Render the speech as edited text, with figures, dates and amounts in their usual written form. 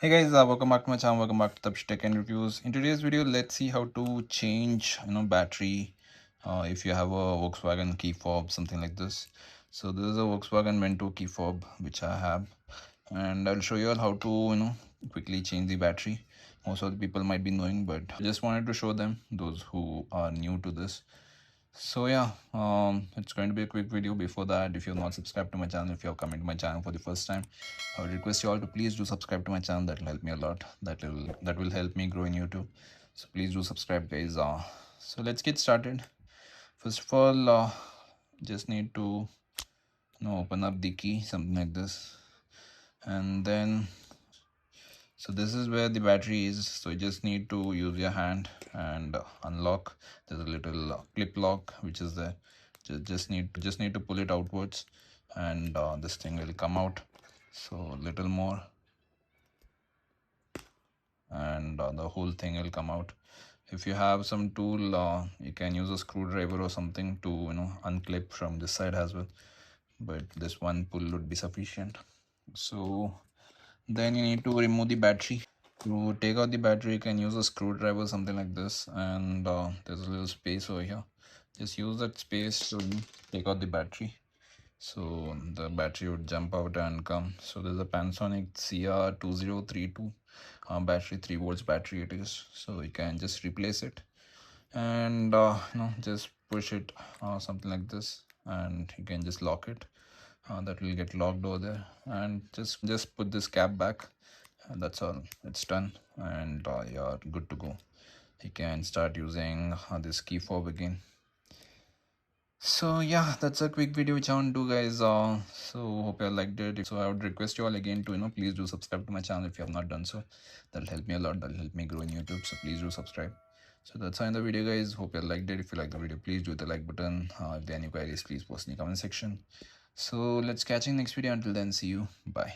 Hey guys, welcome back to my channel. Welcome back to the Tech and Reviews. In today's video, let's see how to change battery if you have a Volkswagen key fob, something like this. So this is a Volkswagen Vento key fob which I have, and I'll show you all how to quickly change the battery. Most of the people might be knowing, but I just wanted to show them, those who are new to this. So yeah, it's going to be a quick video. Before that, if you're not subscribed to my channel, if you're coming to my channel for the first time, I would request you all to please do subscribe to my channel. That will help me a lot. That will help me grow in YouTube. So please do subscribe, guys. So let's get started. First of all, just need to open up the key, something like this, and then so this is where the battery is. So you just need to use your hand and unlock. There's a little clip lock which is there. Just need to pull it outwards, and this thing will come out. So little more, and the whole thing will come out. If you have some tool, you can use a screwdriver or something to unclip from this side as well, but this one pull would be sufficient. So then you need to remove the battery. To take out the battery, you can use a screwdriver, something like this, and there's a little space over here. Just use that space to take out the battery. So the battery would jump out and come. So there's a Panasonic CR2032 battery, 3 volts battery it is. So you can just replace it, and just push it something like this, and you can just lock it. That will get locked over there, and just put this cap back, and that's all. It's done, and you're good to go. You can start using this key fob again. So yeah, that's a quick video which I want to do, guys. So hope you all liked it. So I would request you all again to please do subscribe to my channel if you have not done so. That'll help me a lot. That'll help me grow in YouTube. So please do subscribe. So that's all in the video, guys. Hope you all liked it. If you like the video, please do hit the like button. If there are any queries, please post in the comment section. So let's catch you in the next video. Until then, see you. Bye.